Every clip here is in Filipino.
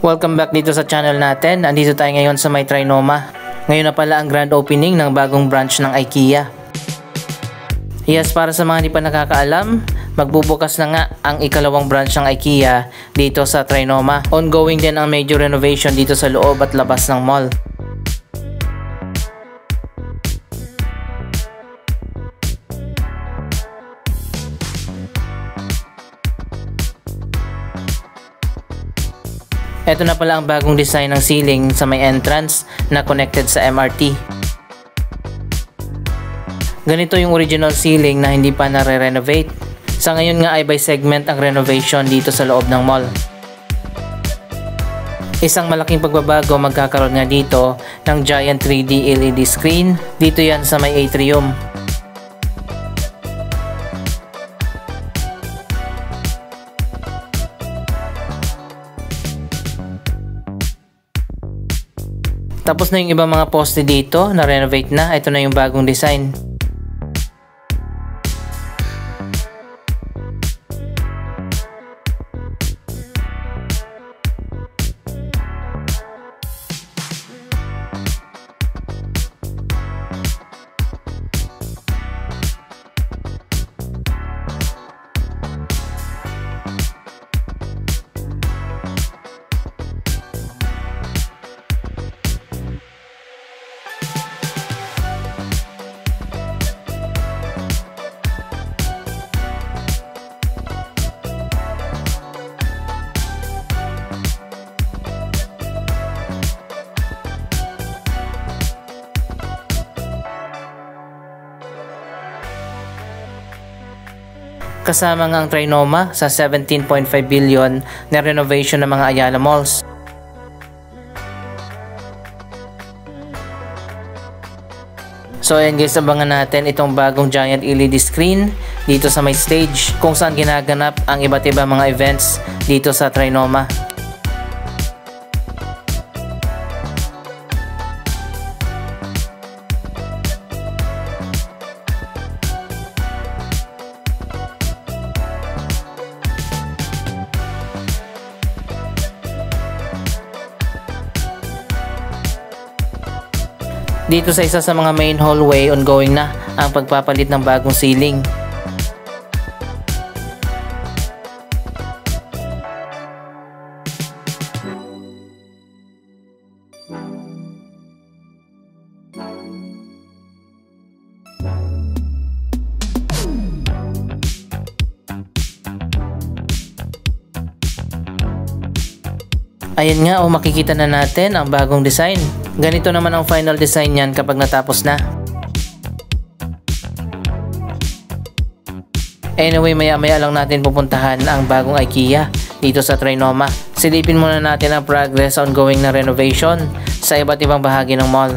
Welcome back dito sa channel natin. Andito tayo ngayon sa may Trinoma. Ngayon na pala ang grand opening ng bagong branch ng IKEA. Yes, para sa mga hindi pa nakakaalam, magbubukas na nga ang ikalawang branch ng IKEA dito sa Trinoma. Ongoing din ang major renovation dito sa loob at labas ng mall. Ito na pala ang bagong design ng ceiling sa may entrance na connected sa MRT. Ganito yung original ceiling na hindi pa nare-renovate. Sa ngayon nga ay by segment ang renovation dito sa loob ng mall. Isang malaking pagbabago magkakaroon nga dito ng giant 3D LED screen. Dito yan sa may atrium. Tapos na yung ibang mga poste dito, na-renovate na. Ito na yung bagong design. Kasama nga ang Trinoma sa 17.5 billion na renovation ng mga Ayala Malls. So ayan guys, abangan natin itong bagong giant LED screen dito sa may stage kung saan ginaganap ang iba't ibang mga events dito sa Trinoma. Dito sa isa sa mga main hallway, ongoing na ang pagpapalit ng bagong ceiling. Ayan nga, makikita na natin ang bagong design. Ganito naman ang final design niyan kapag natapos na. Anyway, maya-maya lang natin pupuntahan ang bagong IKEA dito sa Trinoma. Silipin muna natin ang progress ongoing na renovation sa iba't ibang bahagi ng mall.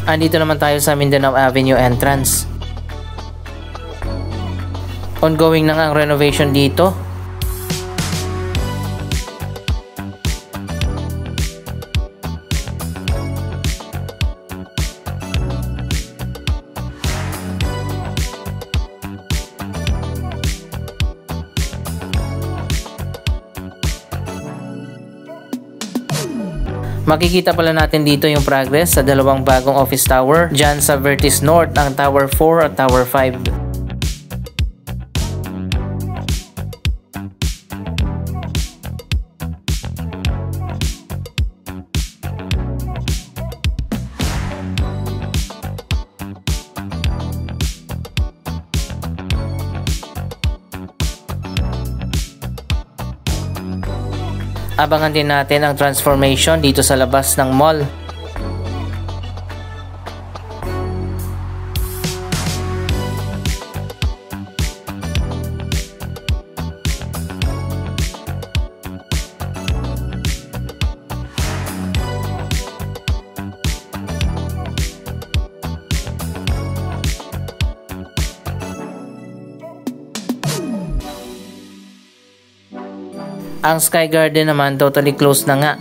Andito naman tayo sa Mindanao Avenue entrance. Ongoing na nga ang renovation dito. Makikita pala natin dito yung progress sa dalawang bagong office tower dyan sa Vertis North, ang Tower 4 at Tower 5. Abangan din natin ang transformation dito sa labas ng mall. Ang Sky Garden naman totally closed na nga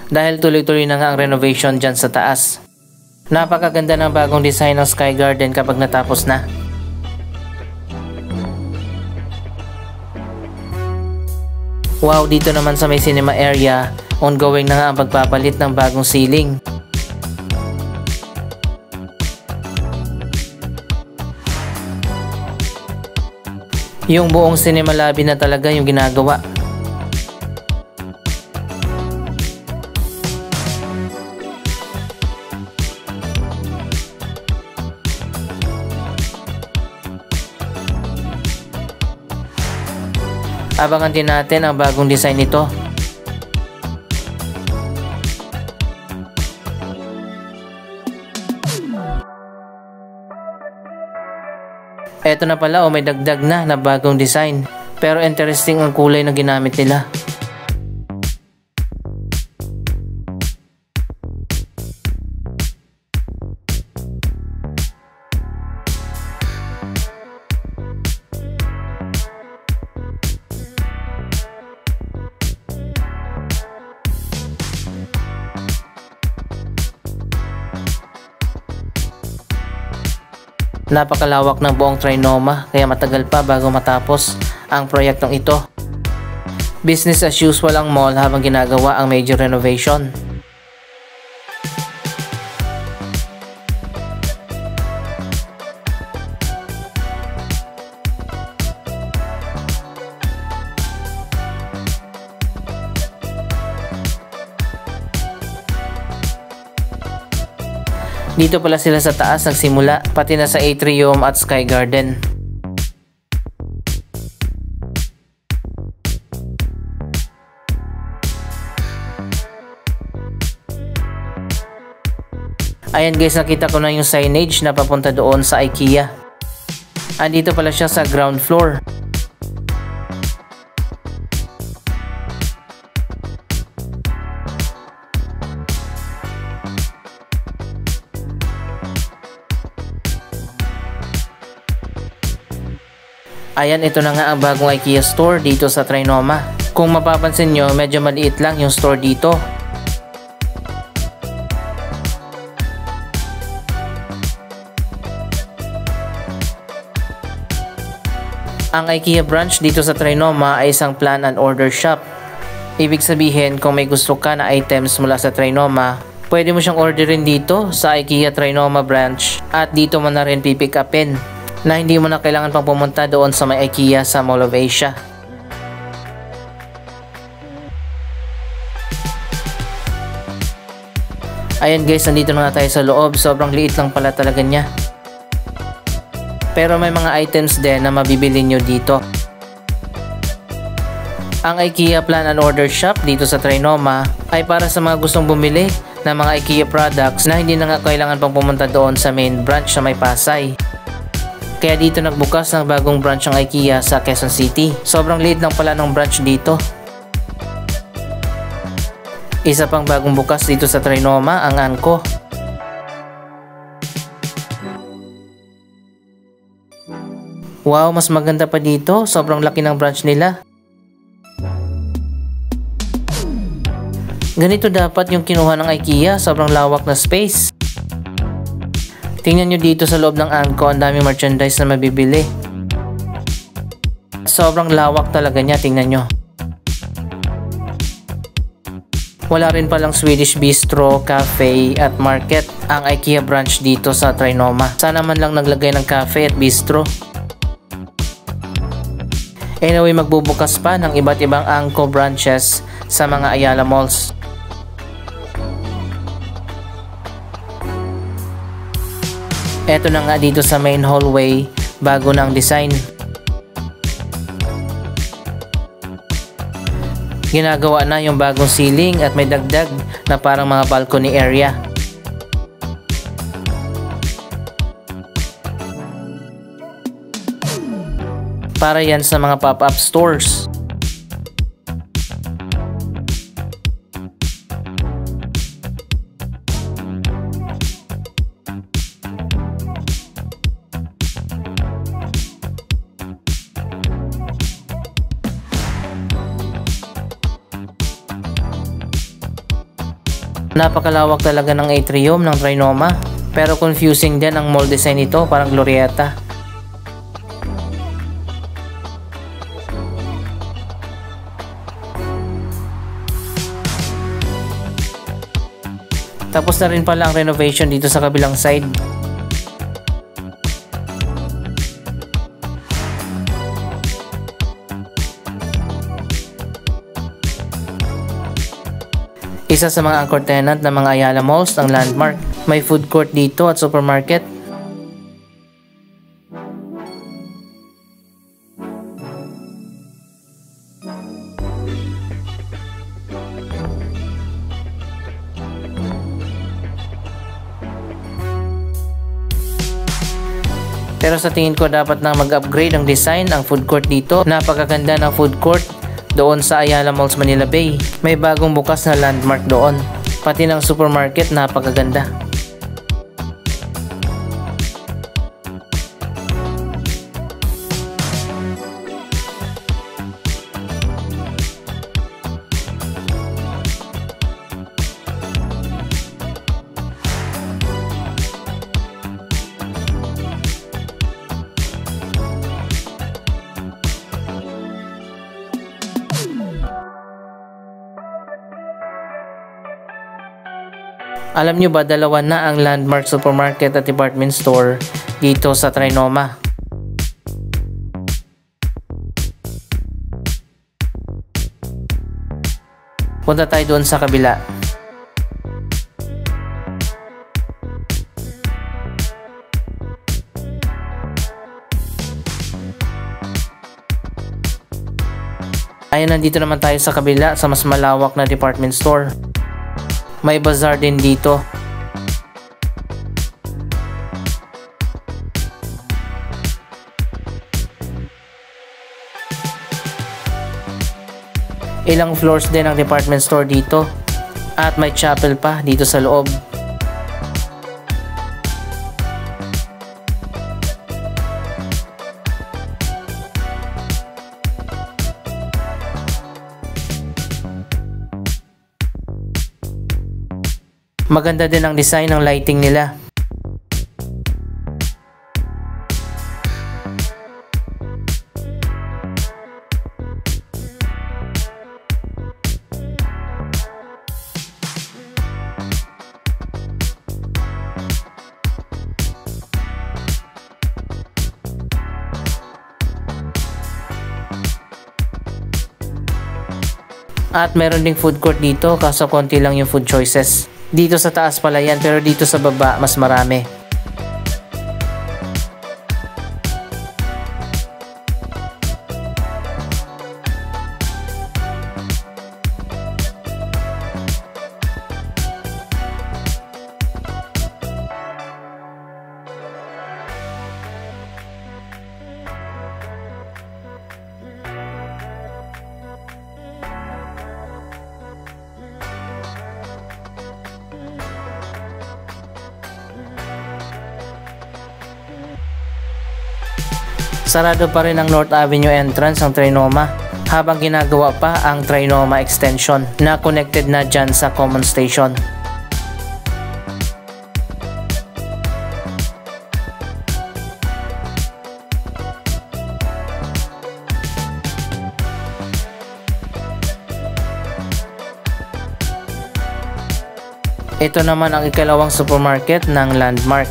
dahil tuloy-tuloy na nga ang renovation dyan sa taas. Napakaganda ng bagong design ng Sky Garden kapag natapos na. Wow, dito naman sa may cinema area, ongoing na nga ang pagpapalit ng bagong ceiling. Yung buong cinema lobby na talaga yung ginagawa. Abangan din natin ang bagong design nito. Eto na pala, may dagdag na bagong design. Pero interesting ang kulay na ginamit nila. Napakalawak ng buong Trinoma kaya matagal pa bago matapos ang proyektong ito. Business as usual ang mall habang ginagawa ang major renovation. Dito pala sila sa taas nagsimula, pati na sa atrium at sky garden. Ayan guys, nakita ko na yung signage na papunta doon sa IKEA. Andito pala siya sa ground floor. Ayan, ito na nga ang bagong IKEA store dito sa Trinoma. Kung mapapansin nyo, medyo maliit lang yung store dito. Ang IKEA branch dito sa Trinoma ay isang plan and order shop. Ibig sabihin, kung may gusto ka na items mula sa Trinoma, pwede mo siyang orderin dito sa IKEA Trinoma branch at dito mo na rin pipick upin, na hindi mo na kailangan pang pumunta doon sa may IKEA sa Mall of Asia. Ayan guys, nandito na nga tayo sa loob. Sobrang liit lang pala talaga niya. Pero may mga items din na mabibili nyo dito. Ang IKEA Plan and Order Shop dito sa Trinoma ay para sa mga gustong bumili ng mga IKEA products na hindi na nga kailangan pang pumunta doon sa main branch sa may Pasay. Kaya dito nagbukas ng bagong branch ng IKEA sa Quezon City. Sobrang liit lang pala ng branch dito. Isa pang bagong bukas dito sa Trinoma, ang Anko. Wow, mas maganda pa dito. Sobrang laki ng branch nila. Ganito dapat yung kinuha ng IKEA. Sobrang lawak na space. Tingnan nyo dito sa loob ng Anko, ang daming merchandise na mabibili. Sobrang lawak talaga niya, tingnan nyo. Wala rin palang Swedish Bistro, Cafe at Market ang IKEA branch dito sa Trinoma. Sana man lang naglagay ng cafe at bistro. Anyway, magbubukas pa ng iba't ibang Anko branches sa mga Ayala malls. Eto na nga dito sa main hallway, bago na ang design. Ginagawa na yung bagong ceiling at may dagdag na parang mga balcony area. Para yan sa mga pop-up stores. Napakalawak talaga ng atrium ng Trinoma, pero confusing din ang mall design nito, parang glorieta. Tapos na rin pala ang renovation dito sa kabilang side. Isa sa mga anchor tenant ng mga Ayala Malls ang Landmark. May food court dito at supermarket. Pero sa tingin ko dapat na mag-upgrade ang design ang food court dito. Napakaganda ng food court doon sa Ayala Malls Manila Bay. May bagong bukas na Landmark doon. Pati ng supermarket napakaganda. Alam nyo ba, dalawa na ang Landmark Supermarket at Department Store dito sa Trinoma. Punta tayo doon sa kabila. Ayun, nandito naman tayo sa kabila sa mas malawak na department store. May bazaar din dito. Ilang floors din ang department store dito. At may chapel pa dito sa loob. Maganda din ang design ng lighting nila. At meron ding food court dito, kaso konti lang yung food choices. Dito sa taas pala yan, pero dito sa baba mas marami. Sarado pa rin ang North Avenue entrance ng Trinoma habang ginagawa pa ang Trinoma extension na connected na dyan sa common station. Ito naman ang ikalawang supermarket ng Landmark.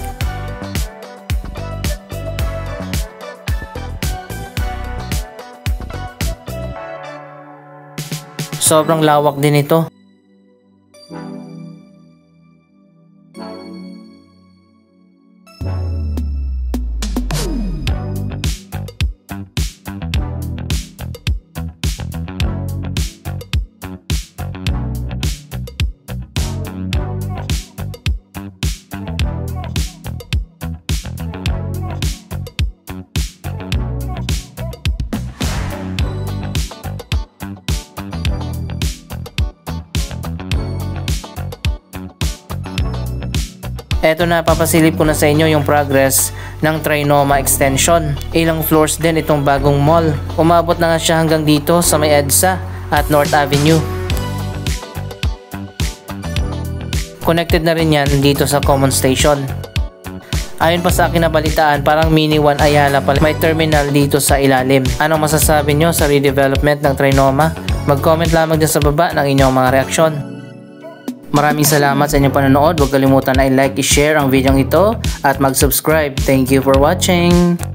Sobrang lawak din ito. Eto na, papasilip ko na sa inyo yung progress ng Trinoma extension. Ilang floors din itong bagong mall. Umabot na nga siya hanggang dito sa may EDSA at North Avenue. Connected na rin yan dito sa common station. Ayon pa sa akin na balitaan, parang Mini One Ayala pala. May terminal dito sa ilalim. Anong masasabi nyo sa redevelopment ng Trinoma? Mag-comment lamang dyan sa baba ng inyong mga reaksyon. Maraming salamat sa inyong panonood. Huwag kalimutan na i-like, i-share ang video ito at mag-subscribe. Thank you for watching!